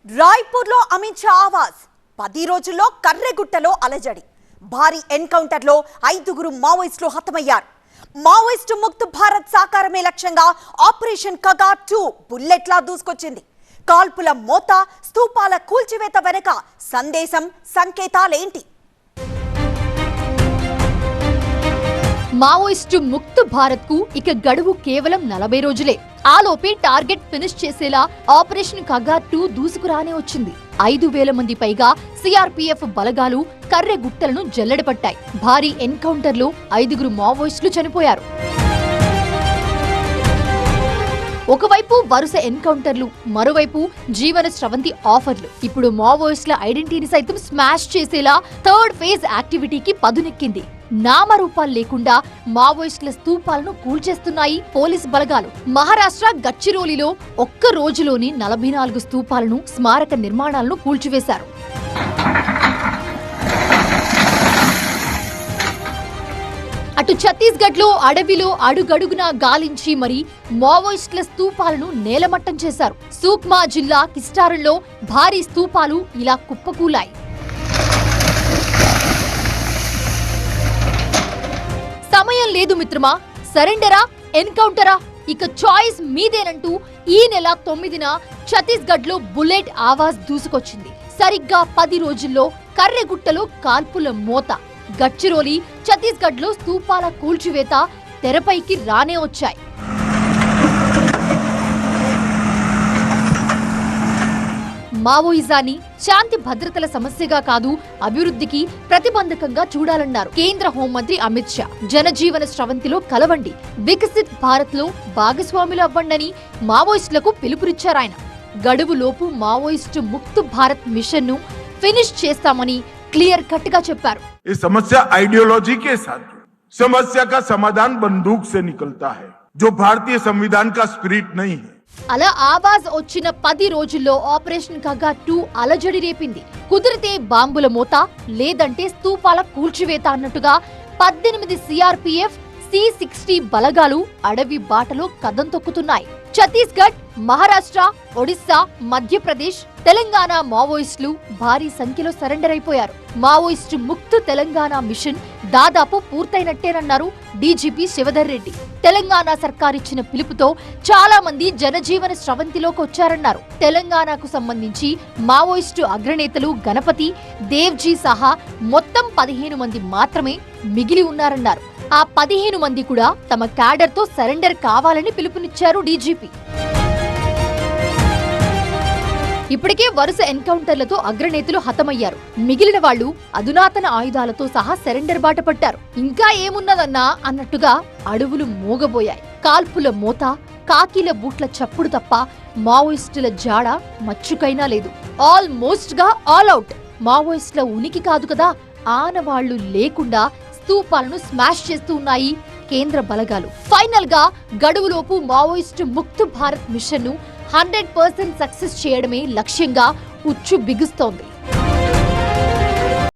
రాయ్పూర్లో అమిత్ షా ఆవాజ్ 10 రోజుల్లో కర్రెగుట్టలో అలజడి. భారీ ఎన్కౌంటర్లో 5గురు మావోయిస్టులు హతమయ్యారు. మావోయిస్టు ముక్త్ భారత్ సాకారమే లక్ష్యంగా ఆపరేషన్ కగా 2 బుల్లెట్లా దూసుకొచ్చింది. కాల్పుల మోత, స్తూపాల కూల్చివేత వెనక సందేశం, సంకేతాలేంటి? మావోయిస్టు ముక్త్ భారత్ కు ఇక గడువు కేవలం 40 రోజులే. ఆలోపే టార్గెట్ ఫినిష్ చేసేలా ఆపరేషన్ కగా 2 దూసుకురానే వచ్చింది. 5,000 మంది పైగా సిఆర్పీఎఫ్ బలగాలు కర్రెగుట్టలను జల్లెడపట్టాయి. భారీ ఎన్కౌంటర్లో 5గురు మావోయిస్టులు చనిపోయారు. ఒకవైపు వరుస ఎన్కౌంటర్లు, మరోవైపు జీవన స్రవంతి ఆఫర్లు. ఇప్పుడు మావోయిస్టుల ఐడెంటిటీని సైతం స్మాష్ చేసేలా థర్డ్ ఫేజ్ యాక్టివిటీకి పదునెక్కింది. నామరూపాలు లేకుండా మావోయిస్టుల స్తూపాలను కూల్చేస్తున్నాయి పోలీస్ బలగాలు. మహారాష్ట్ర గడ్చిరోలిలో ఒక్క రోజులోని 44 స్తూపాలను, స్మారక నిర్మాణాలను కూల్చివేశారు. అటు ఛత్తీస్గఢ్ లో అడవిలో అడుగడుగునా గాలించి మరి మావోయిస్టుల స్తూపాలను నేలమట్టం చేశారు. సూక్మా జిల్లా కిస్టారంలో భారీ స్తూపాలు ఇలా కుప్పకూలాయి. సమయం లేదు మిత్రమా, సరెండరా, ఎన్కౌంటరా, ఇక చాయిస్ మీదేనంటూ ఈ నెల 9న ఛత్తీస్గఢ్ లో బుల్లెట్ ఆవాజ్ దూసుకొచ్చింది. సరిగ్గా 10 రోజుల్లో కర్రెగుట్టలో కాల్పుల మోత. గడ్చిరోలి, ఛత్తీస్గఢ్ లో స్తూపాల కూల్చివేత తెరపైకి రానే వచ్చాయి. మావోయిజాన్ని శాంతి భద్రతల సమస్యగా కాదు, అభివృద్ధికి ప్రతిబంధకంగా చూడాలన్నారు కేంద్ర హోంమంత్రి అమిత్ షా. జనజీవన స్రవంతిలో కలవండి, వికసిత్ భారత్ లో భాగస్వాములు అవ్వండని మావోయిస్టులకు పిలుపునిచ్చారాయన. గడువులోపు మావోయిస్టు ముక్త్ భారత్ మిషన్ ను ఫినిష్ చేస్తామని క్లియర్ కట్ గా చెప్పారు. ఈ సమస్య ఐడియాలజీ के साथ समस्या का समाधान बंदूक से निकलता है जो भारतीय संविधान का स्पिरिट नहीं है. అలా ఆవాజ్ వచ్చిన 10 రోజుల్లో ఆపరేషన్ కగా 2 అలజడి రేపింది. కుదిరితే బాంబుల మోత, లేదంటే స్తూపాల కూల్చివేత అన్నట్టుగా 18 సిఆర్పీఎఫ్ C-60 బలగాలు అడవి బాటలో కదం తొక్కుతున్నాయి. ఛత్తీస్గఢ్, మహారాష్ట్ర, ఒడిశా, మధ్యప్రదేశ్, తెలంగాణ మావోయిస్టులు భారీ సంఖ్యలో సరెండర్ అయిపోయారు. మావోయిస్టు ముక్త్ తెలంగాణ మిషన్ దాదాపు పూర్తయినట్టేనన్నారు డీజీపీ శివధర్ రెడ్డి. తెలంగాణ సర్కారిచ్చిన పిలుపుతో చాలా మంది జనజీవన స్రవంతిలోకి వచ్చారన్నారు. తెలంగాణకు సంబంధించి మావోయిస్టు అగ్రనేతలు గణపతి, దేవ్జీ సహా మొత్తం 15 మంది మాత్రమే మిగిలి ఉన్నారన్నారు. ఆ 15 మంది కూడా తమ క్యాడర్ తో సరెండర్ కావాలని పిలుపునిచ్చారు డీజీపీ. ఇప్పటికే వరుస ఎన్కౌంటర్లతో అగ్రనేతలు హతమయ్యారు. మిగిలిన వాళ్లు అధునాతన ఆయుధాలతో సహా సరెండర్ బాట పట్టారు. ఇంకా ఏమున్నదన్నా అన్నట్టుగా అడవులు మోగబోయాయి. కాల్పుల మోత, కాకీల బూట్ల చప్పుడు తప్ప మావోయిస్టుల జాడ మచ్చుకైనా లేదు. ఆల్మోస్ట్ గా ఆల్ అవుట్. మావోయిస్టుల ఉనికి కాదు కదా, ఆనవాళ్లు లేకుండా స్తూపాలను స్మాష్ చేస్తూ ఉన్నాయి కేంద్ర బలగాలు. ఫైనల్ గా గడువులోపు మావోయిస్టు ముక్త్ భారత్ మిషన్ ను 100% సక్సెస్ చేయడమే లక్ష్యంగా ఉచ్చు బిగుస్తోంది.